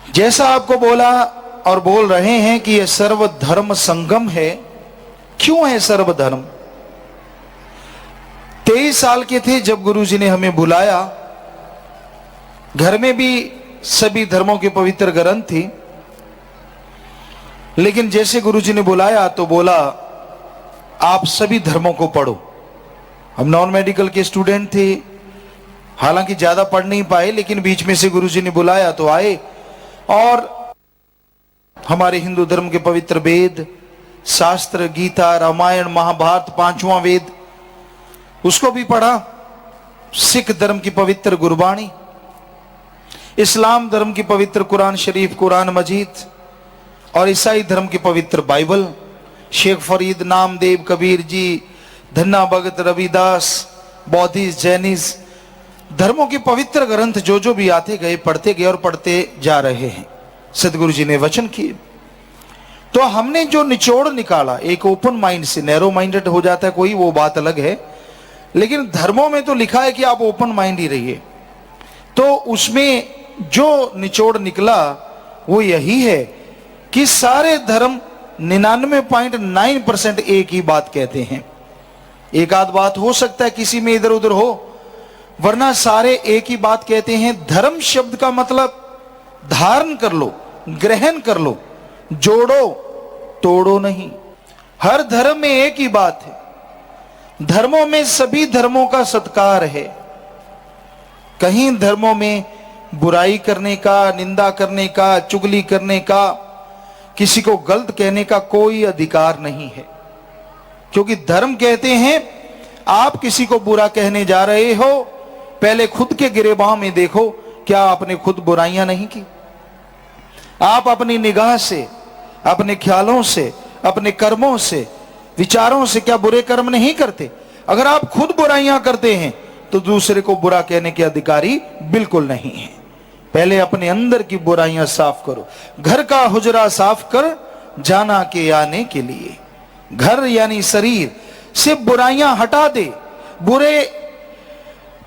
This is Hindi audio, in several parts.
जैसा आपको बोला और बोल रहे हैं कि यह सर्वधर्म संगम है। क्यों है सर्वधर्म? 23 साल के थे जब गुरुजी ने हमें बुलाया। घर में भी सभी धर्मों के पवित्र ग्रंथ थी, लेकिन जैसे गुरुजी ने बुलाया तो बोला आप सभी धर्मों को पढ़ो। हम नॉन मेडिकल के स्टूडेंट थे, हालांकि ज्यादा पढ़ नहीं पाए, लेकिन बीच में से गुरुजी ने बुलाया तो आए और हमारे हिंदू धर्म के पवित्र वेद, शास्त्र, गीता, रामायण, महाभारत, 5वां वेद, उसको भी पढ़ा। सिख धर्म की पवित्र गुरबाणी, इस्लाम धर्म की पवित्र कुरान शरीफ, कुरान मजीद, और ईसाई धर्म की पवित्र बाइबल, शेख फरीद, नामदेव, कबीर जी, धन्ना भगत, रविदास, बौद्धिस्ट, जैनिस्ट, धर्मों के पवित्र ग्रंथ जो जो भी आते गए, पढ़ते गए और पढ़ते जा रहे हैं। सदगुरु जी ने वचन किए तो हमने जो निचोड़ निकाला, एक ओपन माइंड से, नैरो माइंडेड हो जाता है कोई, वो बात अलग है, लेकिन धर्मों में तो लिखा है कि आप ओपन माइंड ही रहिए। तो उसमें जो निचोड़ निकला वो यही है कि सारे धर्म 99.9% एक ही बात कहते हैं। एक आध बात हो सकता है किसी में इधर उधर हो, वरना सारे एक ही बात कहते हैं। धर्म शब्द का मतलब धारण कर लो, ग्रहण कर लो, जोड़ो तोड़ो नहीं। हर धर्म में एक ही बात है। धर्मों में सभी धर्मों का सत्कार है। कहीं धर्मों में बुराई करने का, निंदा करने का, चुगली करने का, किसी को गलत कहने का कोई अधिकार नहीं है, क्योंकि धर्म कहते हैं आप किसी को बुरा कहने जा रहे हो, पहले खुद के गिरेबान में देखो, क्या आपने खुद बुराइयां नहीं की? आप अपनी निगाह से, अपने ख्यालों से, अपने कर्मों से, विचारों से क्या बुरे कर्म नहीं करते? अगर आप खुद बुराइयां करते हैं तो दूसरे को बुरा कहने के अधिकारी बिल्कुल नहीं है। पहले अपने अंदर की बुराइयां साफ करो। घर का हुजरा साफ कर जाना के आने के लिए। घर यानी शरीर से बुराइयां हटा दे, बुरे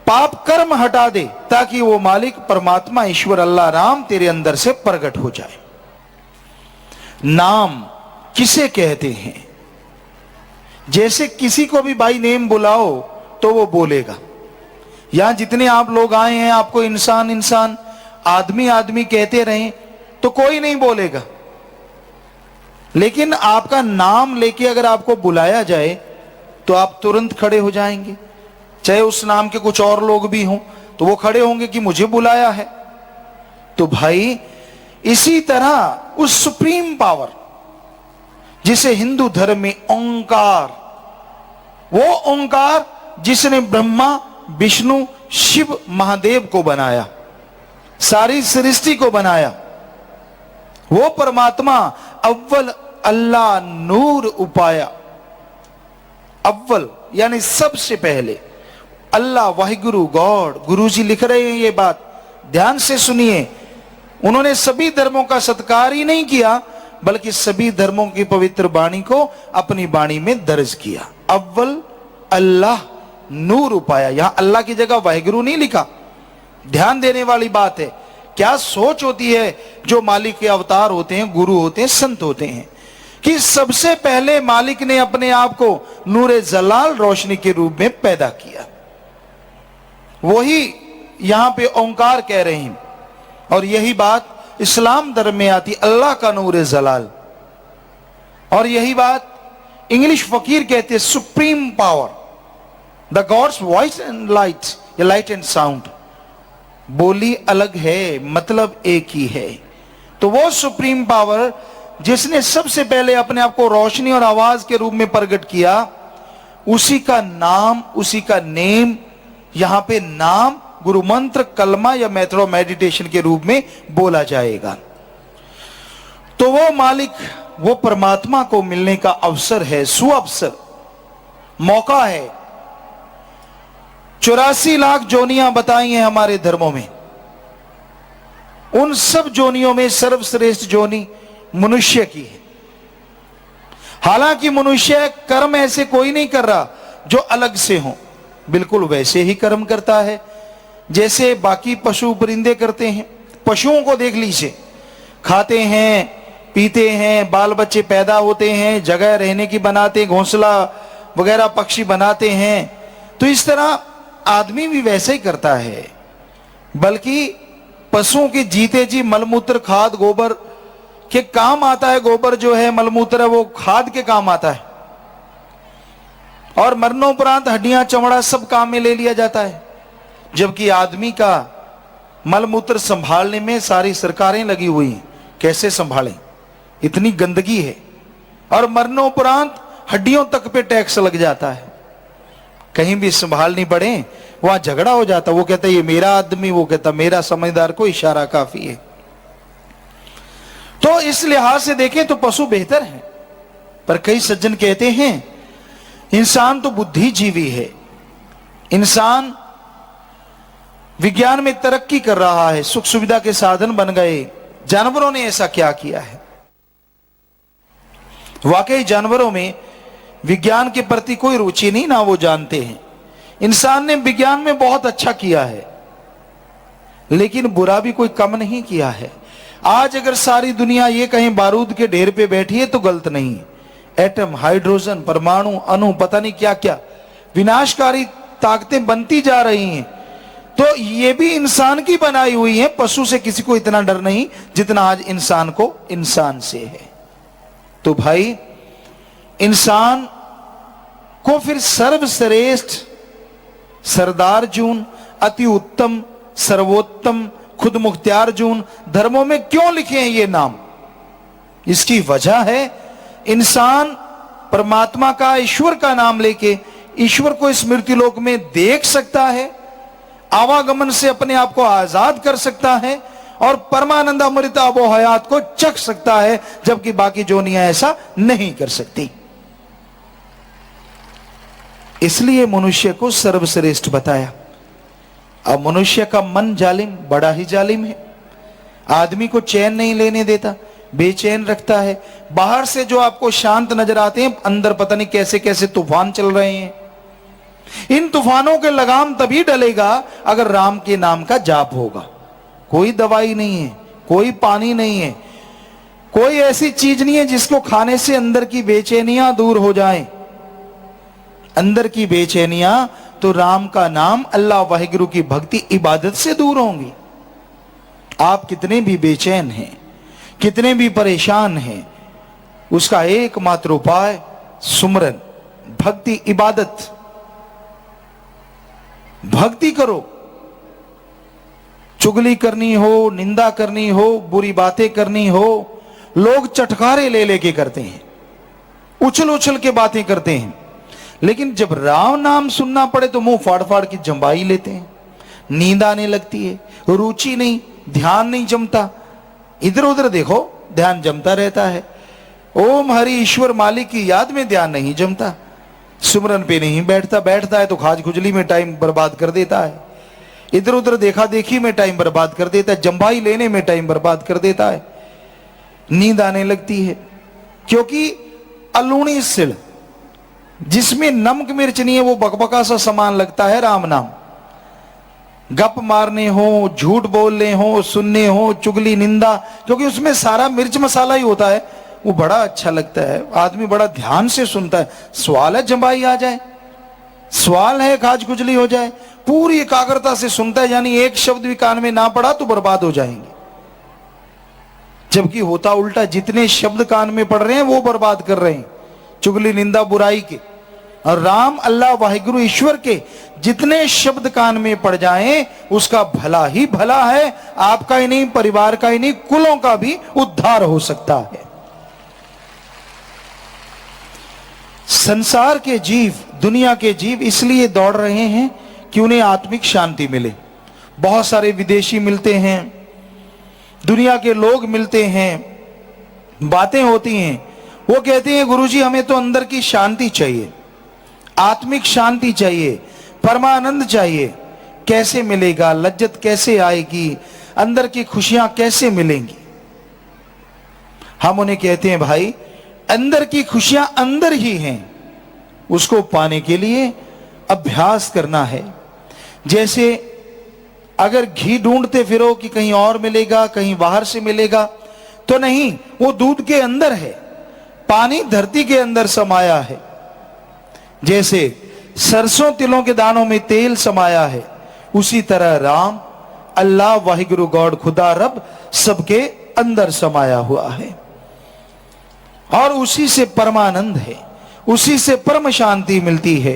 पाप कर्म हटा दे, ताकि वो मालिक परमात्मा ईश्वर अल्लाह राम तेरे अंदर से प्रकट हो जाए। नाम किसे कहते हैं? जैसे किसी को भी बाई नेम बुलाओ तो वो बोलेगा। यहां जितने आप लोग आए हैं, आपको इंसान इंसान, आदमी आदमी कहते रहें तो कोई नहीं बोलेगा, लेकिन आपका नाम लेके अगर आपको बुलाया जाए तो आप तुरंत खड़े हो जाएंगे। चाहे उस नाम के कुछ और लोग भी हों तो वो खड़े होंगे कि मुझे बुलाया है। तो भाई इसी तरह उस सुप्रीम पावर जिसे हिंदू धर्म में ओंकार, वो ओंकार जिसने ब्रह्मा, विष्णु, शिव, महादेव को बनाया, सारी सृष्टि को बनाया, वो परमात्मा अव्वल अल्लाह नूर उपाया। अव्वल यानी सबसे पहले अल्लाह, वाहिगुरु, गॉड। गुरुजी लिख रहे हैं ये बात, ध्यान से सुनिए। उन्होंने सभी धर्मों का सत्कार ही नहीं किया, बल्कि सभी धर्मों की पवित्र वाणी को अपनी वाणी में दर्ज किया। अव्वल अल्लाह नूर उपाया। यहां अल्लाह की जगह वाहिगुरु नहीं लिखा। ध्यान देने वाली बात है। क्या सोच होती है जो मालिक के अवतार होते हैं, गुरु होते हैं, संत होते हैं, कि सबसे पहले मालिक ने अपने आप को नूरे जलाल, रोशनी के रूप में पैदा किया। वही यहां पे ओंकार कह रहे हैं। और यही बात इस्लाम धर्म में आती, अल्लाह का नूरे जलाल। और यही बात इंग्लिश फकीर कहते हैं, supreme power, the gods voice and light, या लाइट एंड साउंड। बोली अलग है, मतलब एक ही है। तो वो सुप्रीम पावर जिसने सबसे पहले अपने आप को रोशनी और आवाज के रूप में प्रकट किया, उसी का नाम, उसी का नेम, यहां पे नाम गुरु मंत्र, कलमा या मेथड ऑफ मेडिटेशन के रूप में बोला जाएगा। तो वो मालिक, वो परमात्मा को मिलने का अवसर है, सुअवसर, मौका है। 84 लाख जोनियां बताई हैं हमारे धर्मों में। उन सब जोनियों में सर्वश्रेष्ठ जोनी मनुष्य की है। हालांकि मनुष्य कर्म ऐसे कोई नहीं कर रहा जो अलग से हो, बिल्कुल वैसे ही कर्म करता है जैसे बाकी पशु परिंदे करते हैं। पशुओं को देख लीजिए, खाते हैं, पीते हैं, बाल बच्चे पैदा होते हैं, जगह रहने की बनाते, घोंसला वगैरह पक्षी बनाते हैं। तो इस तरह आदमी भी वैसे ही करता है, बल्कि पशुओं के जीते जी मलमूत्र, खाद, गोबर के काम आता है। गोबर जो है, मलमूत्र है, वो खाद के काम आता है। और मरणोपरांत हड्डियां, चमड़ा सब काम में ले लिया जाता है। जबकि आदमी का मलमूत्र संभालने में सारी सरकारें लगी हुई हैं, कैसे संभालें, इतनी गंदगी है। और मरणोपरांत हड्डियों तक पे टैक्स लग जाता है। कहीं भी संभालनी पड़े वहां झगड़ा हो जाता। वो कहता ये मेरा आदमी, वो कहता मेरा, समझदार को इशारा काफी है। तो इस लिहाज से देखें तो पशु बेहतर है। पर कई सज्जन कहते हैं इंसान तो बुद्धिजीवी है, इंसान विज्ञान में तरक्की कर रहा है, सुख सुविधा के साधन बन गए, जानवरों ने ऐसा क्या किया है। वाकई जानवरों में विज्ञान के प्रति कोई रुचि नहीं, ना वो जानते हैं। इंसान ने विज्ञान में बहुत अच्छा किया है, लेकिन बुरा भी कोई कम नहीं किया है। आज अगर सारी दुनिया ये कहीं बारूद के ढेर पे बैठी है तो गलत नहीं। एटम, हाइड्रोजन, परमाणु, अणु, पता नहीं क्या क्या विनाशकारी ताकतें बनती जा रही हैं। तो ये भी इंसान की बनाई हुई है। पशु से किसी को इतना डर नहीं जितना आज इंसान को इंसान से है। तो भाई इंसान को फिर सर्वश्रेष्ठ, सरदार जून, अति उत्तम, सर्वोत्तम, खुद मुख्तियार जून धर्मों में क्यों लिखे हैं ये नाम? इसकी वजह है इंसान परमात्मा का, ईश्वर का नाम लेके ईश्वर को स्मृति लोक में देख सकता है, आवागमन से अपने आप को आजाद कर सकता है और परमानंद अमृत आबो हयात को चख सकता है, जबकि बाकी जोनियां ऐसा नहीं कर सकती। इसलिए मनुष्य को सर्वश्रेष्ठ बताया। अब मनुष्य का मन जालिम, बड़ा ही जालिम है। आदमी को चैन नहीं लेने देता, बेचैन रखता है। बाहर से जो आपको शांत नजर आते हैं, अंदर पता नहीं कैसे कैसे तूफान चल रहे हैं। इन तूफानों के लगाम तभी डलेगा अगर राम के नाम का जाप होगा। कोई दवाई नहीं है, कोई पानी नहीं है, कोई ऐसी चीज नहीं है जिसको खाने से अंदर की बेचैनियां दूर हो जाएं। अंदर की बेचैनियां तो राम का नाम, अल्लाह वाहिगुरु की भक्ति, इबादत से दूर होंगी। आप कितने भी बेचैन हैं, कितने भी परेशान हैं, उसका एकमात्र उपाय सुमरन, भक्ति, इबादत। भक्ति करो। चुगली करनी हो, निंदा करनी हो, बुरी बातें करनी हो, लोग चटकारे ले लेके करते हैं, उछल उछल के बातें करते हैं। लेकिन जब राम नाम सुनना पड़े तो मुंह फाड़ फाड़ की जंबाई लेते हैं। नींद आने लगती है, रुचि नहीं, ध्यान नहीं जमता। इधर उधर देखो, ध्यान जमता रहता है। ओम हरि ईश्वर मालिक की याद में ध्यान नहीं जमता। सुमरन पे नहीं बैठता, बैठता है तो खाज खुजली में टाइम बर्बाद कर देता है। इधर उधर देखा देखी में टाइम बर्बाद कर देता है, जंबाई लेने में टाइम बर्बाद कर देता है। नींद आने लगती है, क्योंकि अलूणी सिल, जिसमें नमक मिर्च नहीं है, वो बकबका सा सामान लगता है राम नाम। गप मारने हो, झूठ बोलने हो, सुनने हो, चुगली, निंदा, क्योंकि उसमें सारा मिर्च मसाला ही होता है, वो बड़ा अच्छा लगता है। आदमी बड़ा ध्यान से सुनता है। सवाल है जंबाई आ जाए, सवाल है खाज खुजली हो जाए, पूरी एकाग्रता से सुनता है, यानी एक शब्द भी कान में ना पड़ा तो बर्बाद हो जाएंगे। जबकि होता उल्टा, जितने शब्द कान में पड़ रहे हैं वो बर्बाद कर रहे हैं, चुगली, निंदा, बुराई के। और राम, अल्लाह, वाहिगुरु, ईश्वर के जितने शब्द कान में पड़ जाएं, उसका भला ही भला है। आपका ही नहीं, परिवार का ही नहीं, कुलों का भी उद्धार हो सकता है। संसार के जीव, दुनिया के जीव इसलिए दौड़ रहे हैं कि उन्हें आत्मिक शांति मिले। बहुत सारे विदेशी मिलते हैं, दुनिया के लोग मिलते हैं, बातें होती हैं, वो कहते हैं गुरुजी हमें तो अंदर की शांति चाहिए, आत्मिक शांति चाहिए, परमानंद चाहिए। कैसे मिलेगा? लज्जत कैसे आएगी? अंदर की खुशियां कैसे मिलेंगी? हम उन्हें कहते हैं भाई, अंदर की खुशियां अंदर ही हैं, उसको पाने के लिए अभ्यास करना है। जैसे अगर घी ढूंढते फिरो कि कहीं और मिलेगा, कहीं बाहर से मिलेगा, तो नहीं, वो दूध के अंदर है, पानी धरती के अंदर समाया है। जैसे सरसों तिलों के दानों में तेल समाया है, उसी तरह राम, अल्लाह, वाहिगुरु, गॉड, खुदा, रब सबके अंदर समाया हुआ है और उसी से परमानंद है, उसी से परम शांति मिलती है।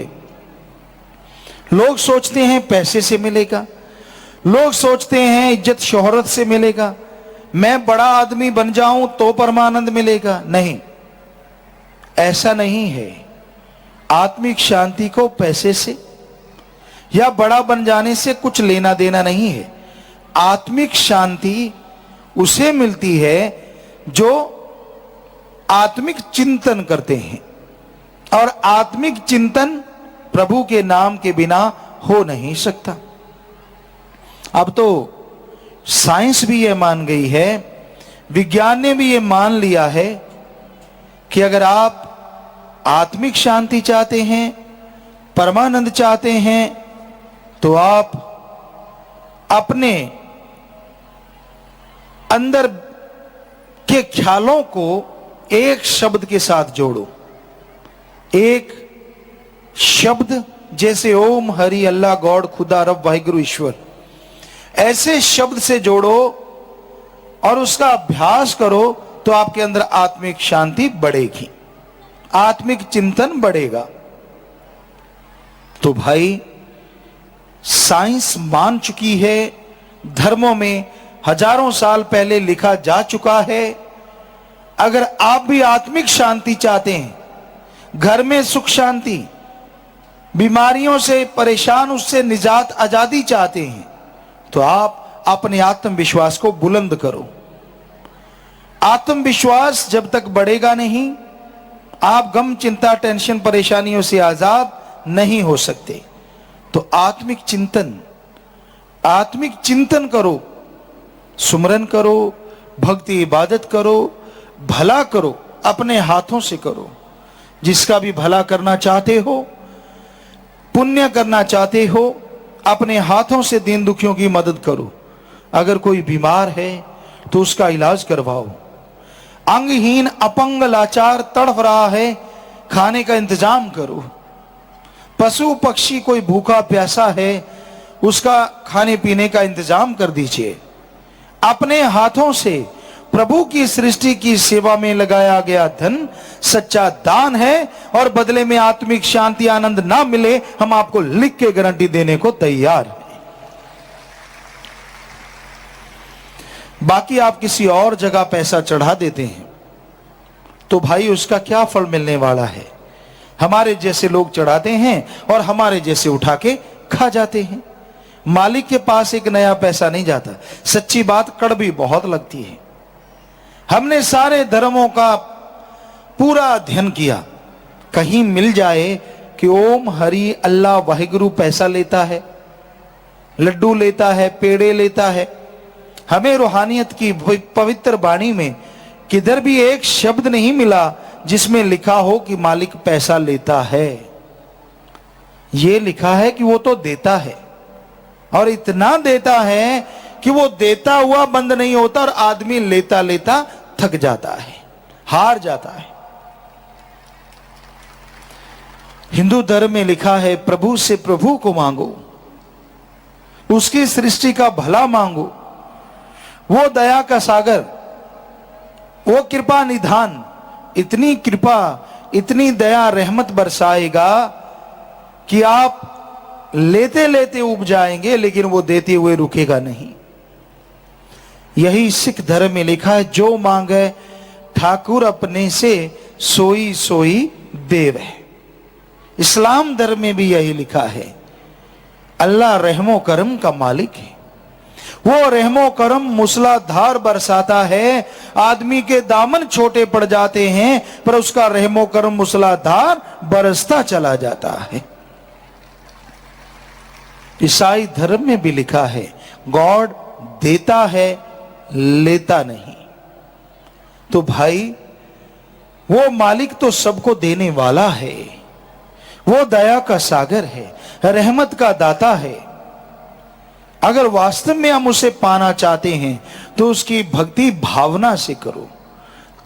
लोग सोचते हैं पैसे से मिलेगा, लोग सोचते हैं इज्जत शोहरत से मिलेगा, मैं बड़ा आदमी बन जाऊं तो परमानंद मिलेगा। नहीं, ऐसा नहीं है। आत्मिक शांति को पैसे से या बड़ा बन जाने से कुछ लेना देना नहीं है। आत्मिक शांति उसे मिलती है जो आत्मिक चिंतन करते हैं, और आत्मिक चिंतन प्रभु के नाम के बिना हो नहीं सकता। अब तो साइंस भी यह मान गई है, विज्ञान ने भी यह मान लिया है कि अगर आप आत्मिक शांति चाहते हैं, परमानंद चाहते हैं, तो आप अपने अंदर के ख्यालों को एक शब्द के साथ जोड़ो। एक शब्द जैसे ओम, हरि, अल्लाह, गॉड, खुदा, रब, वाहिगुरु, ईश्वर, ऐसे शब्द से जोड़ो और उसका अभ्यास करो तो आपके अंदर आत्मिक शांति बढ़ेगी, आत्मिक चिंतन बढ़ेगा। तो भाई साइंस मान चुकी है, धर्मों में हजारों साल पहले लिखा जा चुका है। अगर आप भी आत्मिक शांति चाहते हैं, घर में सुख शांति, बीमारियों से परेशान उससे निजात आजादी चाहते हैं, तो आप अपने आत्मविश्वास को बुलंद करो। आत्मविश्वास जब तक बढ़ेगा नहीं, आप गम, चिंता, टेंशन, परेशानियों से आजाद नहीं हो सकते। तो आत्मिक चिंतन करो, सुमरन करो, भक्ति इबादत करो, भला करो, अपने हाथों से करो। जिसका भी भला करना चाहते हो, पुण्य करना चाहते हो, अपने हाथों से दीन दुखियों की मदद करो। अगर कोई बीमार है तो उसका इलाज करवाओ। अंगहीन, अपंग, लाचार तड़फ रहा है, खाने का इंतजाम करो। पशु पक्षी कोई भूखा प्यासा है, उसका खाने पीने का इंतजाम कर दीजिए। अपने हाथों से प्रभु की सृष्टि की सेवा में लगाया गया धन सच्चा दान है, और बदले में आत्मिक शांति, आनंद ना मिले, हम आपको लिख के गारंटी देने को तैयार हैं। बाकी आप किसी और जगह पैसा चढ़ा देते हैं तो भाई उसका क्या फल मिलने वाला है? हमारे जैसे लोग चढ़ाते हैं और हमारे जैसे उठा के खा जाते हैं। मालिक के पास एक नया पैसा नहीं जाता। सच्ची बात कड़वी बहुत लगती है। हमने सारे धर्मों का पूरा अध्ययन किया, कहीं मिल जाए कि ओम, हरि, अल्लाह, वाहिगुरु पैसा लेता है, लड्डू लेता है, पेड़े लेता है। हमें रूहानियत की पवित्र वाणी में किधर भी एक शब्द नहीं मिला जिसमें लिखा हो कि मालिक पैसा लेता है। यह लिखा है कि वो तो देता है, और इतना देता है कि वो देता हुआ बंद नहीं होता, और आदमी लेता लेता थक जाता है, हार जाता है। हिंदू धर्म में लिखा है, प्रभु से प्रभु को मांगो, उसकी सृष्टि का भला मांगो। वो दया का सागर, वो कृपा निधान, इतनी कृपा, इतनी दया, रहमत बरसाएगा कि आप लेते लेते उब जाएंगे, लेकिन वो देते हुए रुकेगा नहीं। यही सिख धर्म में लिखा है, जो मांगे ठाकुर अपने से, सोई सोई देव है। इस्लाम धर्म में भी यही लिखा है, अल्लाह रहमो करम का मालिक है। वो रहमो करम मूसलाधार बरसाता है। आदमी के दामन छोटे पड़ जाते हैं, पर उसका रहमो करम मूसलाधार बरसता चला जाता है। ईसाई धर्म में भी लिखा है, गॉड देता है, लेता नहीं। तो भाई वो मालिक तो सबको देने वाला है, वो दया का सागर है, रहमत का दाता है। अगर वास्तव में हम उसे पाना चाहते हैं तो उसकी भक्ति भावना से करो,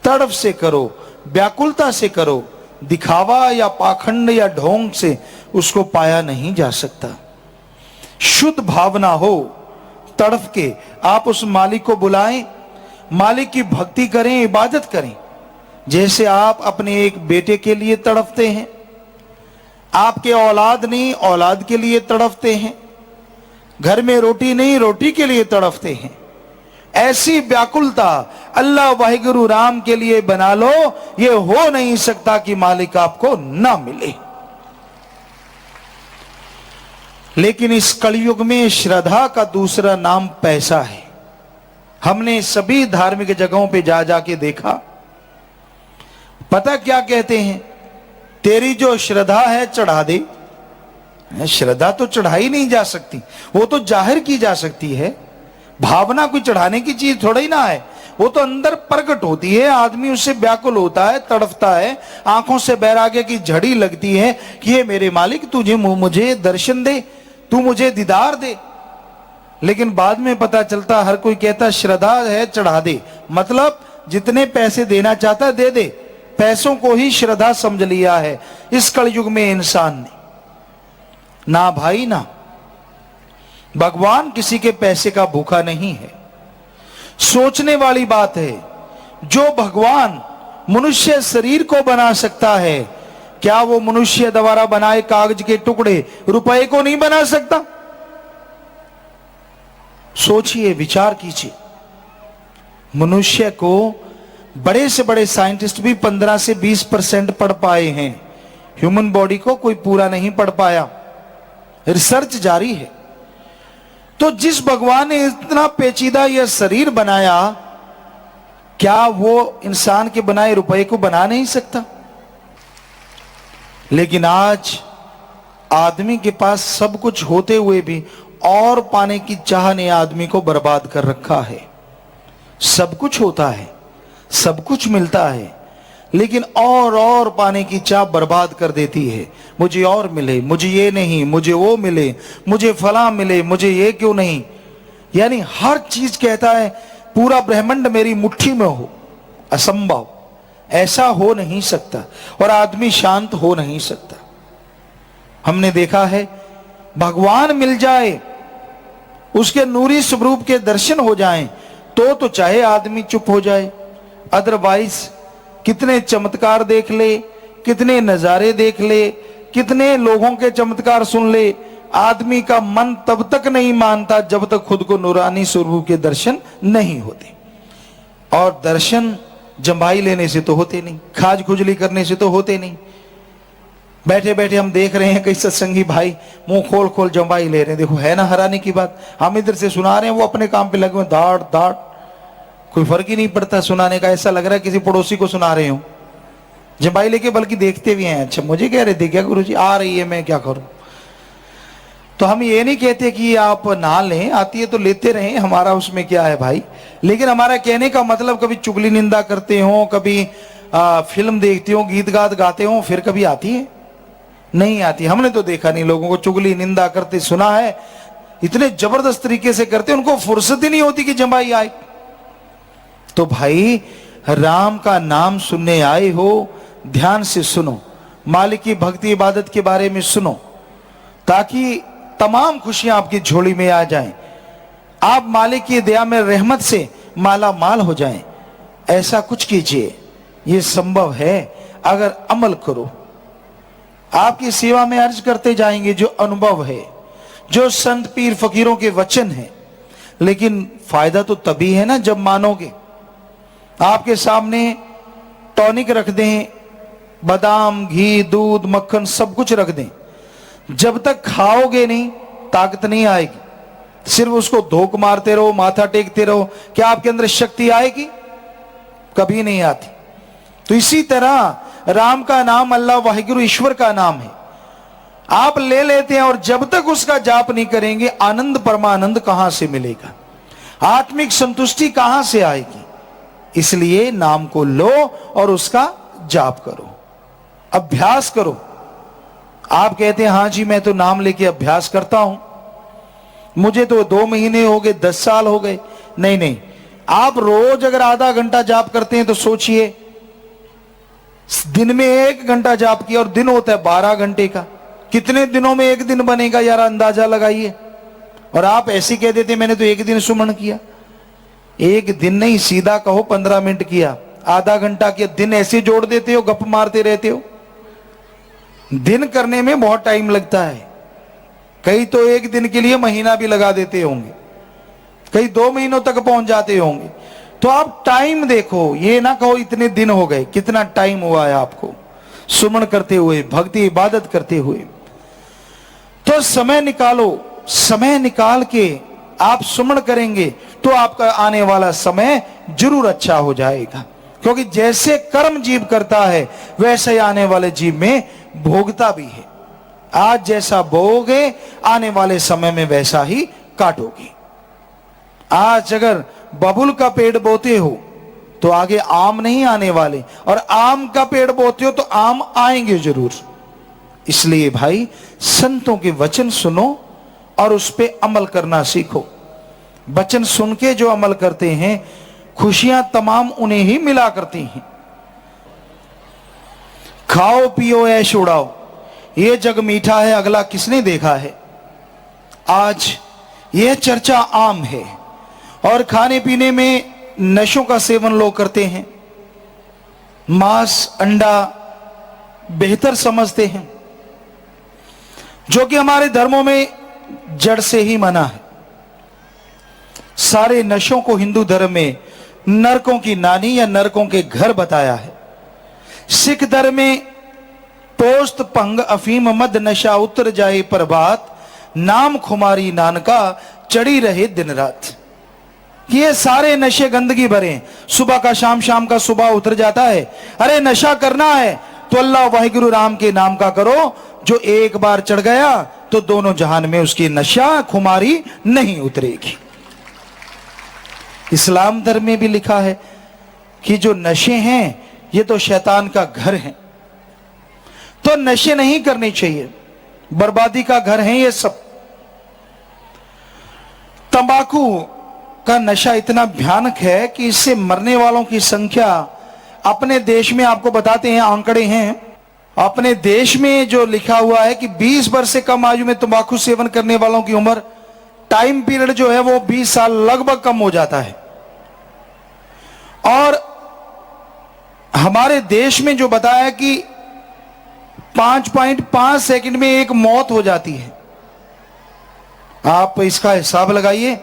तड़प से करो, व्याकुलता से करो। दिखावा या पाखंड या ढोंग से उसको पाया नहीं जा सकता। शुद्ध भावना हो, तड़प के आप उस मालिक को बुलाएं, मालिक की भक्ति करें, इबादत करें। जैसे आप अपने एक बेटे के लिए तड़पते हैं, आपके औलाद नहीं औलाद के लिए तड़पते हैं, घर में रोटी नहीं रोटी के लिए तड़पते हैं, ऐसी व्याकुलता अल्लाह वाहिगुरु राम के लिए बना लो। ये हो नहीं सकता कि मालिक आपको ना मिले। लेकिन इस कलयुग में श्रद्धा का दूसरा नाम पैसा है। हमने सभी धार्मिक जगहों पे जा जाके देखा, पता क्या कहते हैं? तेरी जो श्रद्धा है चढ़ा दे। श्रद्धा तो चढ़ाई नहीं जा सकती, वो तो जाहिर की जा सकती है। भावना कोई चढ़ाने की चीज थोड़ा ही ना है, वो तो अंदर प्रकट होती है। आदमी उससे व्याकुल होता है, तड़पता है, आंखों से बैराग्य की झड़ी लगती है कि ये मेरे मालिक तुझे मुझे दर्शन दे, तू मुझे दीदार दे। लेकिन बाद में पता चलता, हर कोई कहता श्रद्धा है चढ़ा दे, मतलब जितने पैसे देना चाहता दे दे। पैसों को ही श्रद्धा समझ लिया है इस कलयुग में इंसान ने। ना भाई ना, भगवान किसी के पैसे का भूखा नहीं है। सोचने वाली बात है, जो भगवान मनुष्य शरीर को बना सकता है, क्या वो मनुष्य द्वारा बनाए कागज के टुकड़े रुपए को नहीं बना सकता? सोचिए, विचार कीजिए। मनुष्य को बड़े से बड़े साइंटिस्ट भी 15 से 20% पढ़ पाए हैं, ह्यूमन बॉडी को कोई पूरा नहीं पढ़ पाया। रिसर्च जारी है। तो जिस भगवान ने इतना पेचीदा यह शरीर बनाया, क्या वो इंसान के बनाए रुपए को बना नहीं सकता? लेकिन आज आदमी के पास सब कुछ होते हुए भी और पाने की चाह ने आदमी को बर्बाद कर रखा है। सब कुछ होता है, सब कुछ मिलता है, लेकिन और पाने की चाह बर्बाद कर देती है। मुझे और मिले, मुझे ये नहीं, मुझे वो मिले, मुझे फला मिले, मुझे ये क्यों नहीं। यानी हर चीज कहता है पूरा ब्रह्मांड मेरी मुट्ठी में हो। असंभव, ऐसा हो नहीं सकता, और आदमी शांत हो नहीं सकता। हमने देखा है, भगवान मिल जाए, उसके नूरी स्वरूप के दर्शन हो जाएं, तो चाहे आदमी चुप हो जाए। अदरवाइज कितने चमत्कार देख ले, कितने नजारे देख ले, कितने लोगों के चमत्कार सुन ले, आदमी का मन तब तक नहीं मानता जब तक खुद को नूरानी स्वरूप के दर्शन नहीं होते। और दर्शन जंभाई लेने से तो होते नहीं, खाज खुजली करने से तो होते नहीं। बैठे बैठे हम देख रहे हैं कई सत्संगी भाई मुंह खोल खोल जंभाई ले रहे हैं। देखो, है ना हैरानी की बात। हम इधर से सुना रहे हैं, वो अपने काम पे लगे हुए, दाड़ दाड़, कोई फर्क ही नहीं पड़ता सुनाने का। ऐसा लग रहा है किसी पड़ोसी को सुना रहे हो जंभाई लेके, बल्कि देखते भी हैं। अच्छा, मुझे कह रहे थे क्या गुरुजी आ रही है, मैं क्या करूं? तो हम ये नहीं कहते कि आप ना लें, आती है तो लेते रहें, हमारा उसमें क्या है भाई। लेकिन हमारा कहने का मतलब, कभी चुगली निंदा करते हो, कभी फिल्म देखते हो, गीत गात गाते हो, फिर कभी आती है? नहीं आती। हमने तो देखा नहीं लोगों को चुगली निंदा करते, सुना है इतने जबरदस्त तरीके से करते, उनको फुर्सत ही नहीं होती कि जंभाई आए। तो भाई, राम का नाम सुनने आए हो, ध्यान से सुनो, मालिक की भक्ति इबादत के बारे में सुनो, ताकि तमाम खुशियां आपकी झोली में आ जाएं, आप मालिक की दया में रहमत से माला माल हो जाएं। ऐसा कुछ कीजिए, ये संभव है अगर अमल करो। आपकी सेवा में अर्ज करते जाएंगे जो अनुभव है, जो संत पीर फकीरों के वचन है। लेकिन फायदा तो तभी है ना जब मानोगे। आपके सामने टॉनिक रख दें, बादाम, घी, दूध, मक्खन सब कुछ रख दें, जब तक खाओगे नहीं ताकत नहीं आएगी। सिर्फ उसको धोख मारते रहो, माथा टेकते रहो, क्या आपके अंदर शक्ति आएगी? कभी नहीं आती। तो इसी तरह राम का नाम, अल्लाह वाहिगुरु ईश्वर का नाम है, आप ले लेते हैं, और जब तक उसका जाप नहीं करेंगे आनंद परमानंद कहां से मिलेगा, आत्मिक संतुष्टि कहां से आएगी। इसलिए नाम को लो और उसका जाप करो, अभ्यास करो। आप कहते हैं हाँ जी मैं तो नाम लेके अभ्यास करता हूं, मुझे तो 2 महीने हो गए, 10 साल हो गए। नहीं नहीं, आप रोज अगर आधा घंटा जाप करते हैं तो सोचिए, दिन में 1 घंटा जाप किया और दिन होता है 12 घंटे का, कितने दिनों में एक दिन बनेगा यार, अंदाजा लगाइए। और आप ऐसे कह देते मैंने तो एक दिन सुमन किया। एक दिन नहीं, सीधा कहो 15 मिनट किया, आधा घंटा किया, दिन ऐसे जोड़ देते हो, गप मारते रहते हो। दिन करने में बहुत टाइम लगता है, कई तो एक दिन के लिए महीना भी लगा देते होंगे, कई 2 महीनों तक पहुंच जाते होंगे। तो आप टाइम देखो, ये ना कहो इतने दिन हो गए, कितना टाइम हुआ है आपको सुमन करते हुए, भक्ति इबादत करते हुए। तो समय निकालो, समय निकाल के आप सुमन करेंगे तो आपका आने वाला समय जरूर अच्छा हो जाएगा। क्योंकि जैसे कर्म जीव करता है वैसे ही आने वाले जीव में भोगता भी है। आज जैसा बोओगे आने वाले समय में वैसा ही काटोगे। आज अगर बबुल का पेड़ बोते हो तो आगे आम नहीं आने वाले, और आम का पेड़ बोते हो तो आम आएंगे जरूर। इसलिए भाई संतों के वचन सुनो और उस पे अमल करना सीखो। वचन सुन के जो अमल करते हैं खुशियां तमाम उन्हें ही मिला करती हैं। खाओ पियो ऐश उड़ाओ, ये जग मीठा है अगला किसने देखा है। आज यह चर्चा आम है और खाने पीने में नशों का सेवन लोग करते हैं, मांस अंडा बेहतर समझते हैं, जो कि हमारे धर्मों में जड़ से ही मना है। सारे नशों को हिंदू धर्म में नरकों की नानी या नरकों के घर बताया है। सिख धर्म में पोस्त भंग अफीम मद नशा उतर जाए प्रभात, नाम खुमारी नानका चढ़ी रहे दिन रात। ये सारे नशे गंदगी भरे, सुबह का शाम, शाम का सुबह उतर जाता है। अरे नशा करना है तो अल्लाह वाहिगुरु राम के नाम का करो, जो एक बार चढ़ गया तो दोनों जहान में उसकी नशा खुमारी नहीं उतरेगी। इस्लाम धर्म में भी लिखा है कि जो नशे हैं ये तो शैतान का घर है, तो नशे नहीं करने चाहिए, बर्बादी का घर है ये सब। तंबाकू का नशा इतना भयानक है कि इससे मरने वालों की संख्या अपने देश में, आपको बताते हैं आंकड़े हैं, अपने देश में जो लिखा हुआ है कि 20 वर्ष से कम आयु में तंबाकू सेवन करने वालों की उम्र, टाइम पीरियड जो है वो 20 साल लगभग कम हो जाता है। और हमारे देश में जो बताया कि 5.5 सेकंड में एक मौत हो जाती है। आप इसका हिसाब लगाइए,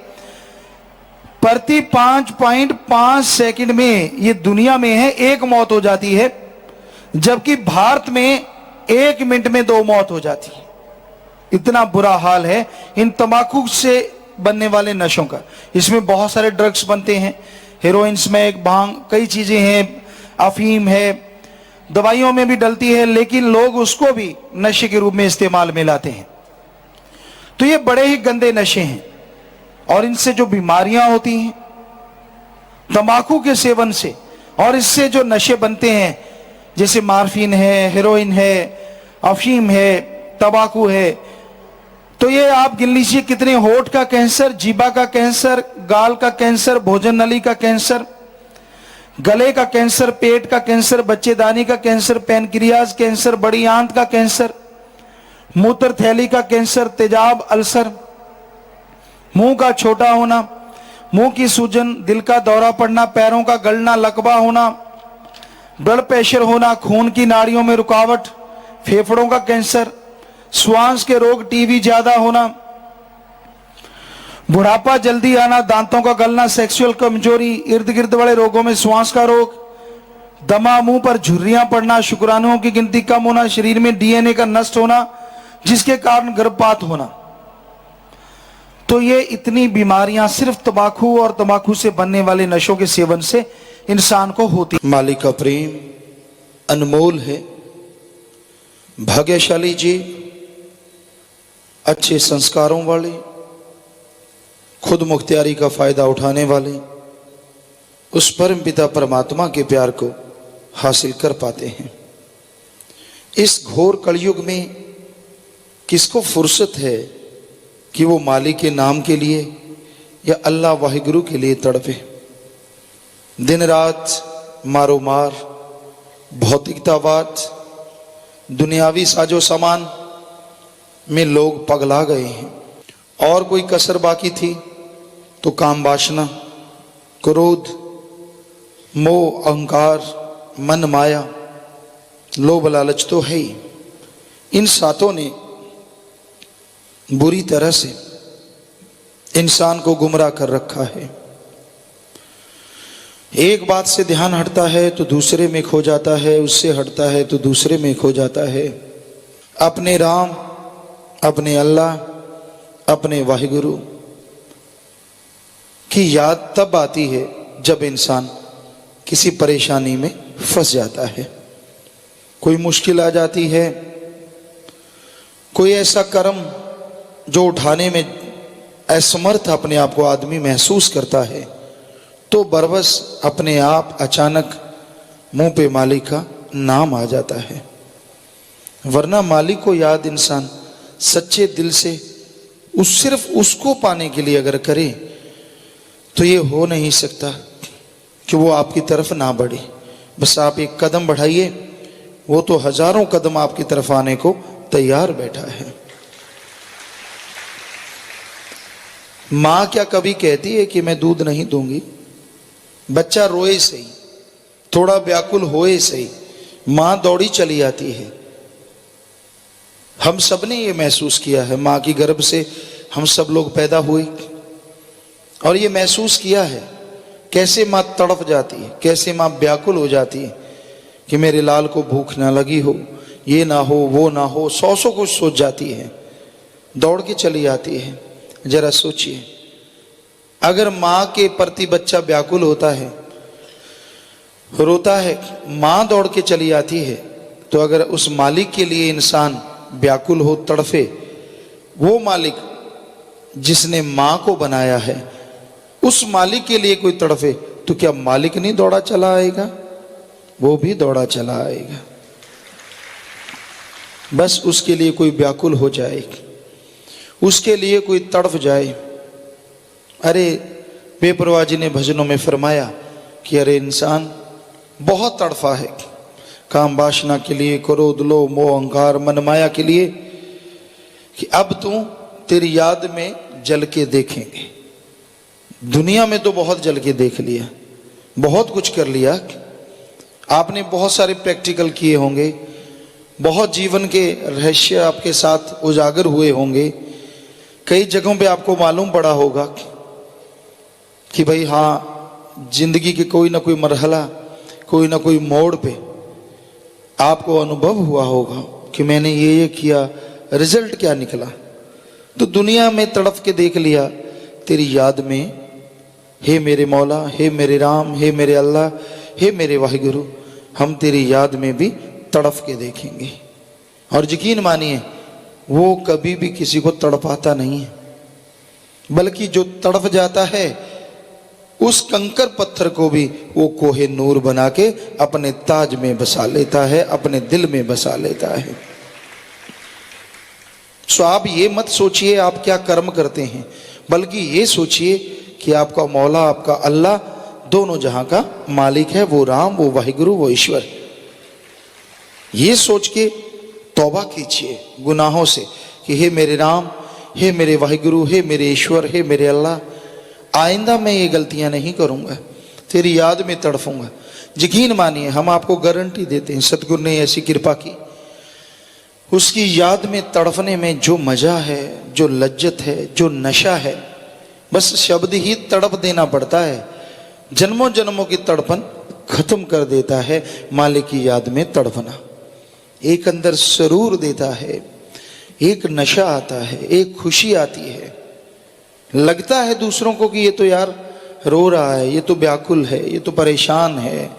प्रति 5.5 सेकंड में ये दुनिया में है एक मौत हो जाती है, जबकि भारत में 1 मिनट में 2 मौत हो जाती है। इतना बुरा हाल है इन तंबाकू से बनने वाले नशों का। इसमें बहुत सारे ड्रग्स बनते हैं, हेरोइन, स्मैक, भांग, कई चीजें हैं, अफीम है, दवाइयों में भी डलती है, लेकिन लोग उसको भी नशे के रूप में इस्तेमाल में लाते हैं। तो ये बड़े ही गंदे नशे हैं और इनसे जो बीमारियां होती हैं तंबाकू के सेवन से, और इससे जो नशे बनते हैं जैसे मार्फिन है, हेरोइन है, अफीम है, तंबाकू है, तो ये आप गिन लीजिए कितने, होठ का कैंसर, जीभा का कैंसर, गाल का कैंसर, भोजन नली का कैंसर, गले का कैंसर, पेट का कैंसर, बच्चेदानी का कैंसर, पैनक्रियाज कैंसर, बड़ी आंत का कैंसर, मूत्र थैली का कैंसर, तेजाब, अल्सर, मुंह का छोटा होना, मुंह की सूजन, दिल का दौरा पड़ना, पैरों का गलना, लकवा होना, ब्लड प्रेशर होना, खून की नाड़ियों में रुकावट, फेफड़ों का कैंसर, श्वास के रोग, टीबी ज्यादा होना, बुढ़ापा जल्दी आना, दांतों का गलना, सेक्सुअल कमजोरी, इर्द गिर्द वाले रोगों में श्वास का रोग, दमा, मुंह पर झुर्रियां पड़ना, शुक्राणुओं की गिनती कम होना, शरीर में डीएनए का नष्ट होना जिसके कारण गर्भपात होना। तो ये इतनी बीमारियां सिर्फ तंबाकू और तंबाकू से बनने वाले नशों के सेवन से इंसान को होती। मालिक का प्रेम अनमोल है। भाग्यशाली जी, अच्छे संस्कारों वाले, खुद मुख्तियारी का फायदा उठाने वाले, उस परम पिता परमात्मा के प्यार को हासिल कर पाते हैं। इस घोर कलयुग में किसको फुर्सत है कि वो मालिक के नाम के लिए या अल्लाह वाहिगुरु के लिए तड़पे। दिन रात मारो मार, भौतिकतावाद, दुनियावी साजो सामान में लोग पगला गए हैं। और कोई कसर बाकी थी तो काम वासना, क्रोध, मोह, अहंकार, मन माया, लोभ लालच तो है ही। इन सातों ने बुरी तरह से इंसान को गुमराह कर रखा है। एक बात से ध्यान हटता है तो दूसरे में खो जाता है, उससे हटता है तो दूसरे में खो जाता है। अपने राम, अपने अल्लाह, अपने वाहिगुरु की याद तब आती है जब इंसान किसी परेशानी में फंस जाता है, कोई मुश्किल आ जाती है, कोई ऐसा कर्म जो उठाने में असमर्थ अपने आप को आदमी महसूस करता है, तो बरबस अपने आप अचानक मुंह पे मालिक का नाम आ जाता है। वरना मालिक को याद इंसान सच्चे दिल से सिर्फ उसको पाने के लिए अगर करे तो ये हो नहीं सकता कि वो आपकी तरफ ना बढ़े। बस आप एक कदम बढ़ाइए, वो तो हजारों कदम आपकी तरफ आने को तैयार बैठा है। माँ क्या कभी कहती है कि मैं दूध नहीं दूंगी? बच्चा रोए सही, थोड़ा व्याकुल होए सही, माँ दौड़ी चली आती है। हम सब ने ये महसूस किया है, माँ की गर्भ से हम सब लोग पैदा हुए और ये महसूस किया है कैसे माँ तड़प जाती है, कैसे माँ व्याकुल हो जाती है कि मेरे लाल को भूख ना लगी हो, ये ना हो, वो ना हो, सौ कुछ सोच जाती है, दौड़ के चली आती है। जरा सोचिए, अगर माँ के प्रति बच्चा व्याकुल होता है, रोता है, माँ दौड़ के चली आती है, तो अगर उस मालिक के लिए इंसान व्याकुल हो, तड़फे, वो मालिक जिसने माँ को बनाया है उस मालिक के लिए कोई तड़फे, तो क्या मालिक नहीं दौड़ा चला आएगा? वो भी दौड़ा चला आएगा। बस उसके लिए कोई व्याकुल हो जाए, उसके लिए कोई तड़फ जाए। अरे बेपरवाह जी ने भजनों में फरमाया कि अरे इंसान बहुत तड़फा है काम वासना के लिए, क्रोध, लोभ, मोह, अहंकार, मन माया के लिए, कि अब तू तेरी याद में जल के देखेंगे। दुनिया में तो बहुत जल के देख लिया, बहुत कुछ कर लिया, आपने बहुत सारे प्रैक्टिकल किए होंगे, बहुत जीवन के रहस्य आपके साथ उजागर हुए होंगे, कई जगहों पे आपको मालूम पड़ा होगा कि भाई हाँ, जिंदगी के कोई ना कोई मरहला, कोई ना कोई मोड़ पे आपको अनुभव हुआ होगा कि मैंने ये किया, रिजल्ट क्या निकला। तो दुनिया में तड़प के देख लिया, तेरी याद में हे मेरे मौला, हे मेरे राम, हे मेरे अल्लाह, हे मेरे वाहिगुरु, हम तेरी याद में भी तड़प के देखेंगे। और यकीन मानिए वो कभी भी किसी को तड़पाता नहीं है, बल्कि जो तड़प जाता है उस कंकर पत्थर को भी वो कोहे नूर बना के अपने ताज में बसा लेता है, अपने दिल में बसा लेता है। सो आप ये मत सोचिए आप क्या कर्म करते हैं, बल्कि ये सोचिए कि आपका मौला, आपका अल्लाह दोनों जहां का मालिक है, वो राम, वो वाहिगुरु, वो ईश्वर। ये सोच के तौबा कीजिए गुनाहों से कि हे मेरे राम, हे मेरे वाहिगुरु, हे मेरे ईश्वर, हे मेरे अल्लाह, आइंदा मैं ये गलतियां नहीं करूंगा, तेरी याद में तड़फूंगा। यकीन मानिए हम आपको गारंटी देते हैं, सतगुरु ने ऐसी कृपा की, उसकी याद में तड़फने में जो मजा है, जो लज्जत है, जो नशा है, बस शब्द ही तड़प देना पड़ता है, जन्मों जन्मों की तड़पन खत्म कर देता है। मालिक की याद में तड़पना एक अंदर सरूर देता है, एक नशा आता है, एक खुशी आती है। लगता है दूसरों को कि ये तो यार रो रहा है, ये तो व्याकुल है, ये तो परेशान है।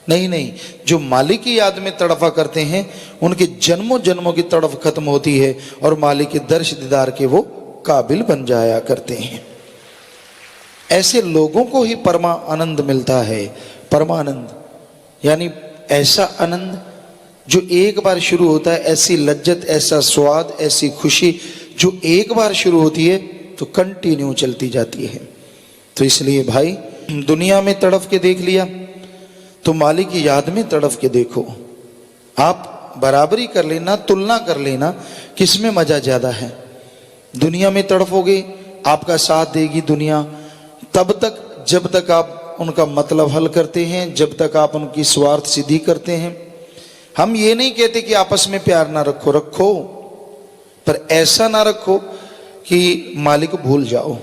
नहीं नहीं, जो मालिक की याद में तड़फा करते हैं उनके जन्मों जन्मों की तड़फ खत्म होती है और मालिक के दर्श दीदार के वो काबिल बन जाया करते हैं। ऐसे लोगों को ही परमा आनंद मिलता है। परमानंद यानी ऐसा आनंद जो एक बार शुरू होता है, ऐसी लज्जत, ऐसा स्वाद, ऐसी खुशी जो एक बार शुरू होती है तो कंटिन्यू चलती जाती है। तो इसलिए भाई दुनिया में तड़फ के देख लिया तो मालिक की याद में तड़फ के देखो। आप बराबरी कर लेना, तुलना कर लेना किस में मजा ज्यादा है। दुनिया में तड़फोगे, आपका साथ देगी दुनिया तब तक जब तक आप उनका मतलब हल करते हैं, जब तक आप उनकी स्वार्थ सिद्धि करते हैं। हम ये नहीं कहते कि आपस में प्यार ना रखो, रखो, पर ऐसा ना रखो कि मालिक भूल जाओ,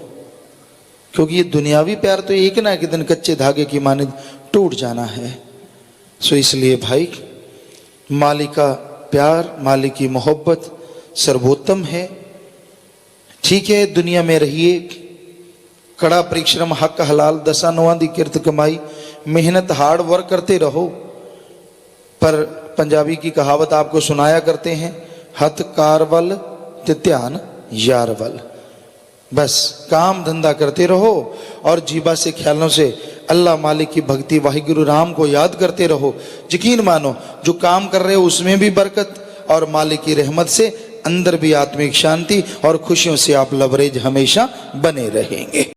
क्योंकि ये दुनियावी प्यार तो एक ना एक दिन कच्चे धागे की माने टूट जाना है। सो इसलिए भाई, मालिक का प्यार, मालिक की मोहब्बत सर्वोत्तम है। ठीक है, दुनिया में रहिए, कड़ा परिश्रम, हक हलाल, दसा नौवां दी किरत कमाई, मेहनत, हार्ड वर्क करते रहो। पर पंजाबी की कहावत आपको सुनाया करते हैं, हथ कार वल ते ध्यान यार वल। बस काम धंधा करते रहो और जीवा से ख्यालों से अल्लाह मालिक की भक्ति, वाहिगुरु राम को याद करते रहो। यकीन मानो जो काम कर रहे हो उसमें भी बरकत और मालिक की रहमत से अंदर भी आत्मिक शांति और खुशियों से आप लबरेज हमेशा बने रहेंगे।